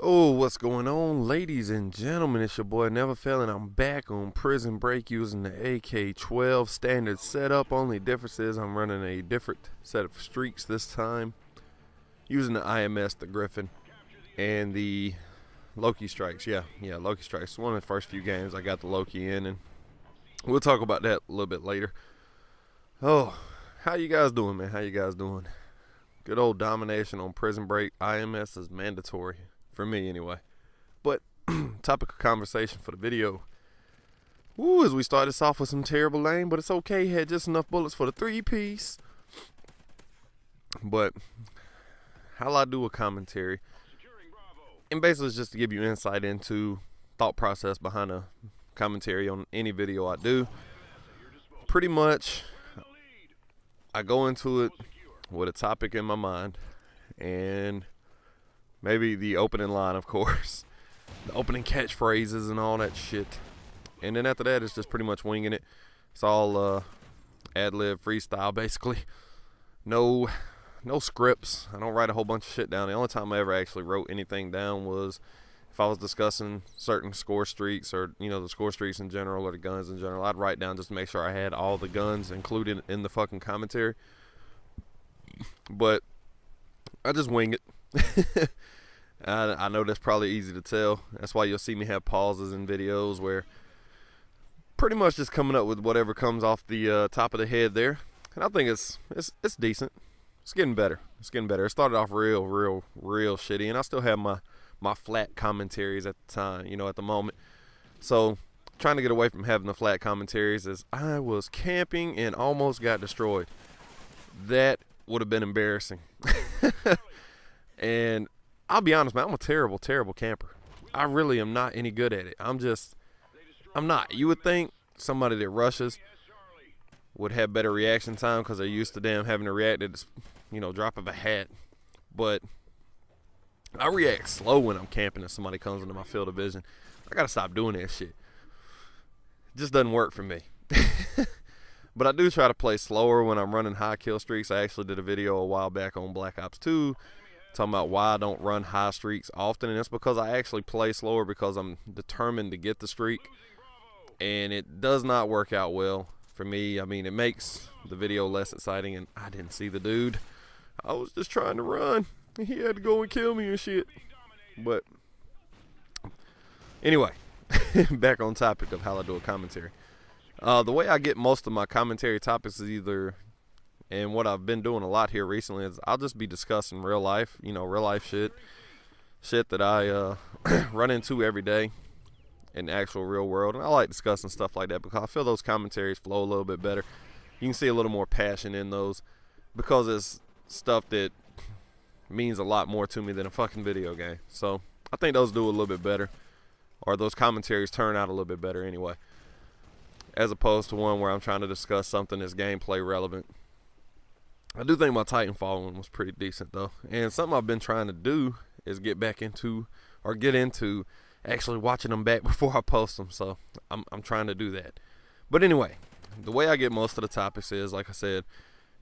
Oh, what's going on, ladies and gentlemen? It's your boy Never Failing. I'm back on Prison Break using the AK-12 standard setup. Only difference is I'm running a different set of streaks this time, using the IMS, the Griffin, and the Loki strikes. Yeah, Loki strikes. One of the first few games I got the Loki in, and we'll talk about that a little bit later. Oh, how you guys doing, man? How you guys doing? Good old domination on Prison Break. IMS is mandatory. For me, anyway. But, topic of conversation for the video. Woo, as we start this off with some terrible lane, but it's okay. Had just enough bullets for the 3-piece. But, how I do a commentary. And basically it's just to give you insight into thought process behind a commentary on any video I do. Pretty much, I go into it with a topic in my mind. And maybe the opening line, of course. The opening catchphrases and all that shit. And then after that, it's just pretty much winging it. It's all ad-lib, freestyle, basically. No scripts. I don't write a whole bunch of shit down. The only time I ever actually wrote anything down was if I was discussing certain score streaks or, the score streaks in general or the guns in general. I'd write down just to make sure I had all the guns included in the fucking commentary. But I just wing it. I know that's probably easy to tell. That's why you'll see me have pauses in videos where pretty much just coming up with whatever comes off the top of the head there. And I think it's decent. It's getting better. It started off real shitty, and I still have my flat commentaries at the time, at the moment. So trying to get away from having the flat commentaries as I was camping and almost got destroyed. That would have been embarrassing. And I'll be honest, man, I'm a terrible camper. I really am not any good at it. I'm not. You would think somebody that rushes would have better reaction time because they're used to them having to react at the, drop of a hat. But I react slow when I'm camping and somebody comes into my field of vision. I got to stop doing that shit. It just doesn't work for me. But I do try to play slower when I'm running high kill streaks. I actually did a video a while back on Black Ops 2 talking about why I don't run high streaks often, and it's because I actually play slower because I'm determined to get the streak, and it does not work out well for me. I mean, it makes the video less exciting, and I didn't see the dude. I was just trying to run, and he had to go and kill me and shit. But anyway, back on topic of how I do a commentary. The way I get most of my commentary topics is either, and what I've been doing a lot here recently is I'll just be discussing real life, real life shit that I run into every day in the actual real world. And I like discussing stuff like that because I feel those commentaries flow a little bit better. You can see a little more passion in those because it's stuff that means a lot more to me than a fucking video game. So I think those do a little bit better, or those commentaries turn out a little bit better anyway, as opposed to one where I'm trying to discuss something that's gameplay relevant. I do think my Titanfall one was pretty decent though, and something I've been trying to do is get into actually watching them back before I post them. So I'm trying to do that. But anyway, the way I get most of the topics is, like I said,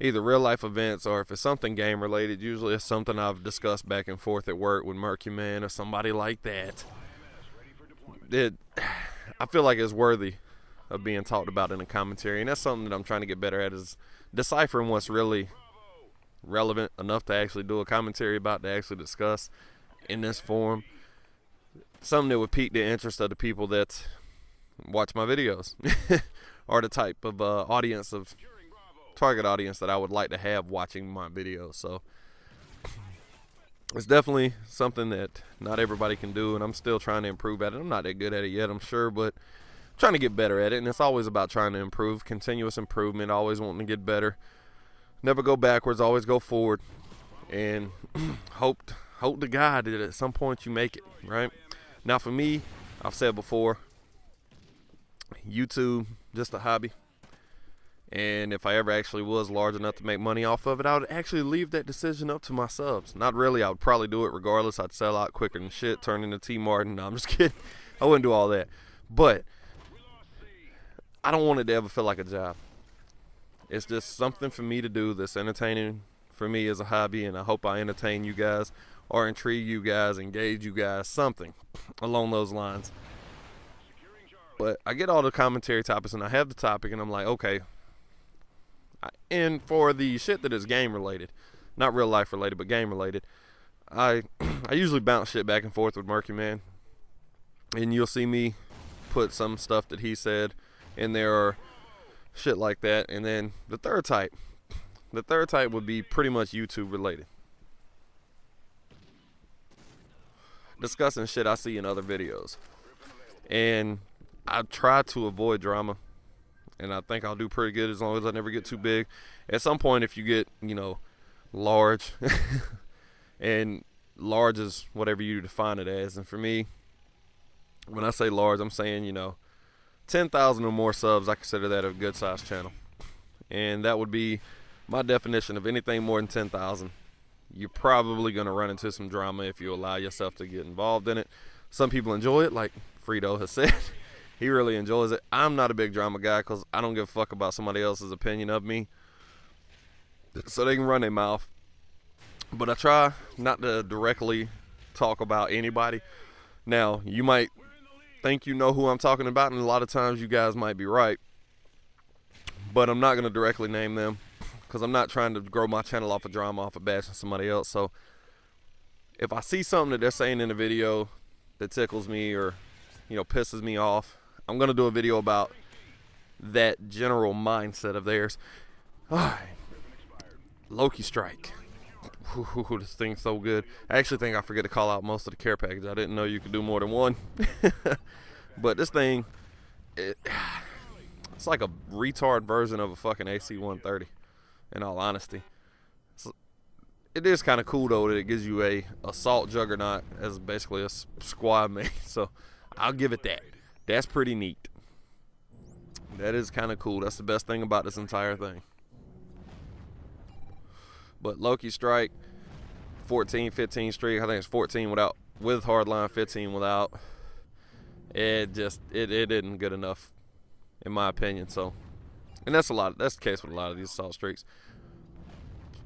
either real life events or if it's something game related. Usually it's something I've discussed back and forth at work with Mercury Man or somebody like that. I feel like it's worthy of being talked about in a commentary, and that's something that I'm trying to get better at, is deciphering what's really relevant enough to actually do a commentary about, to actually discuss in this form. Something that would pique the interest of the people that watch my videos or the type of target audience that I would like to have watching my videos. So it's definitely something that not everybody can do, and I'm still trying to improve at it. I'm not that good at it yet, I'm sure, but I'm trying to get better at it, and it's always about trying to improve, continuous improvement, always wanting to get better. Never go backwards, always go forward, and hope to God that at some point you make it, right? Now for me, I've said before, YouTube, just a hobby. And if I ever actually was large enough to make money off of it, I would actually leave that decision up to my subs. Not really, I would probably do it regardless. I'd sell out quicker than shit, turn into T Martin. No, I'm just kidding. I wouldn't do all that. But I don't want it to ever feel like a job. It's just something for me to do that's entertaining for me as a hobby, and I hope I entertain you guys, or intrigue you guys, engage you guys, something along those lines. But I get all the commentary topics, and I have the topic, and I'm like, okay. And for the shit that is game related, not real life related, but game related, I usually bounce shit back and forth with Murky Man, and you'll see me put some stuff that he said in there or shit like that. And then the third type would be pretty much YouTube related, discussing shit I see in other videos. And I try to avoid drama, and I think I'll do pretty good as long as I never get too big. At some point, if you get, large, and large is whatever you define it as. And for me, when I say large, I'm saying, 10,000 or more subs, I consider that a good sized channel. And that would be my definition of anything more than 10,000. You're probably going to run into some drama if you allow yourself to get involved in it. Some people enjoy it, like Frito has said. He really enjoys it. I'm not a big drama guy because I don't give a fuck about somebody else's opinion of me, so they can run their mouth. But I try not to directly talk about anybody. Now, you might think you know who I'm talking about, and a lot of times you guys might be right. But I'm not going to directly name them because I'm not trying to grow my channel off of drama, off of bashing somebody else. So if I see something that they're saying in a video that tickles me or, pisses me off, I'm going to do a video about that general mindset of theirs. Loki Strike. Ooh, this thing's so good. I actually think I forget to call out most of the care package. I didn't know you could do more than one. But this thing, it's like a retard version of a fucking AC-130, in all honesty. It is kind of cool, though, that it gives you a assault juggernaut as basically a squad mate. So I'll give it that. That's pretty neat. That is kind of cool. That's the best thing about this entire thing. But Loki Strike, 14, 15 streak. I think it's 14 with hardline, 15 without. It isn't good enough, in my opinion. So, and that's the case with a lot of these assault streaks.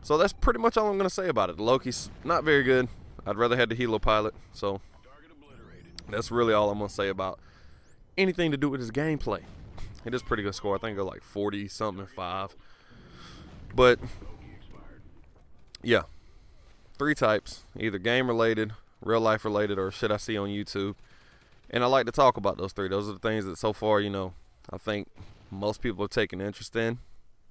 So that's pretty much all I'm gonna say about it. The Loki's not very good. I'd rather have the Helo pilot. So that's really all I'm gonna say about anything to do with his gameplay. It is pretty good score. I think it got like 40 something 5. But yeah, 3 types, either game related, real life related, or shit I see on YouTube. And I like to talk about those 3. Those are the things that so far, I think most people have taken interest in.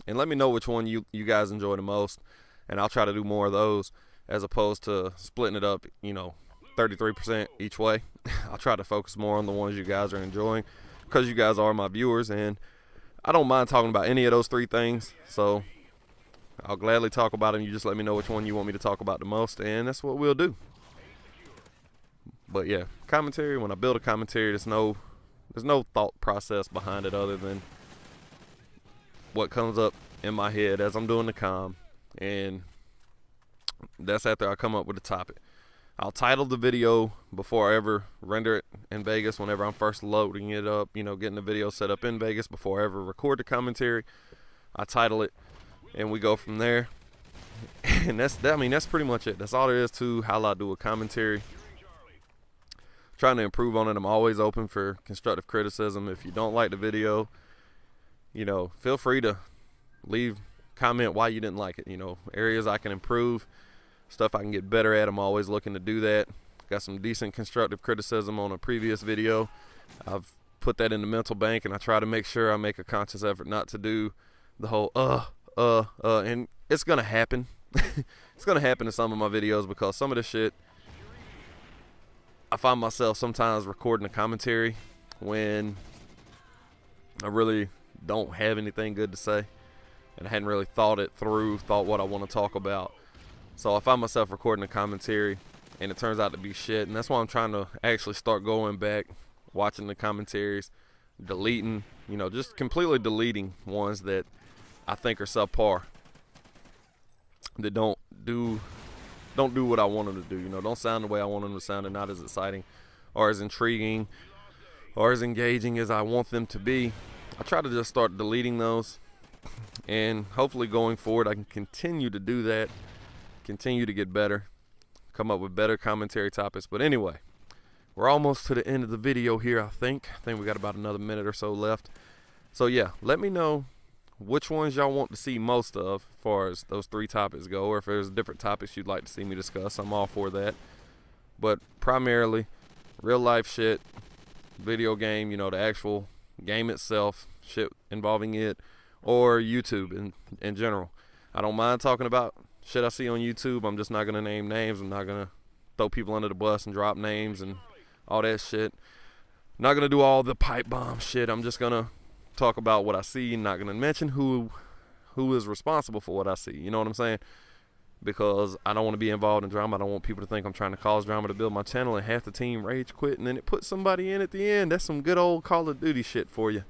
And let me know which one you guys enjoy the most, and I'll try to do more of those as opposed to splitting it up, 33% each way. I'll try to focus more on the ones you guys are enjoying because you guys are my viewers, and I don't mind talking about any of those 3 things. So I'll gladly talk about them. You just let me know which one you want me to talk about the most, and that's what we'll do. But yeah, commentary, when I build a commentary, there's no thought process behind it other than what comes up in my head as I'm doing the comm, and that's after I come up with a topic. I'll title the video before I ever render it in Vegas, whenever I'm first loading it up, getting the video set up in Vegas before I ever record the commentary. I title it, and we go from there. And that's pretty much it. That's all there is to how I do a commentary. Trying to improve on it. I'm always open for constructive criticism. If you don't like the video, feel free to comment why you didn't like it. Areas I can improve, stuff I can get better at. I'm always looking to do that. Got some decent constructive criticism on a previous video. I've put that in the mental bank, and I try to make sure I make a conscious effort not to do the whole and it's gonna happen. It's gonna happen in some of my videos because some of the shit I find myself sometimes recording a commentary when I really don't have anything good to say, and I hadn't really thought what I want to talk about. So I find myself recording a commentary and it turns out to be shit, and that's why I'm trying to actually start going back, watching the commentaries, deleting, just completely deleting ones that I think are subpar, that don't do what I want them to do, don't sound the way I want them to sound, and not as exciting or as intriguing or as engaging as I want them to be. I try to just start deleting those, and hopefully going forward I can continue to do that, continue to get better, come up with better commentary topics. But anyway, we're almost to the end of the video here, I think. I think we got about another minute or so left. So yeah, let me know which ones y'all want to see most of as far as those 3 topics go, or if there's different topics you'd like to see me discuss. I'm all for that. But primarily, real life shit, video game, you know, the actual game itself, shit involving it, or YouTube in general. I don't mind talking about shit I see on YouTube. I'm just not going to name names. I'm not going to throw people under the bus and drop names and all that shit. Not going to do all the pipe bomb shit. I'm just going to talk about what I see, not going to mention who is responsible for what I see. You know what I'm saying? Because I don't want to be involved in drama. I don't want people to think I'm trying to cause drama to build my channel and half the team rage quit and then it puts somebody in at the end. That's some good old Call of Duty shit for you.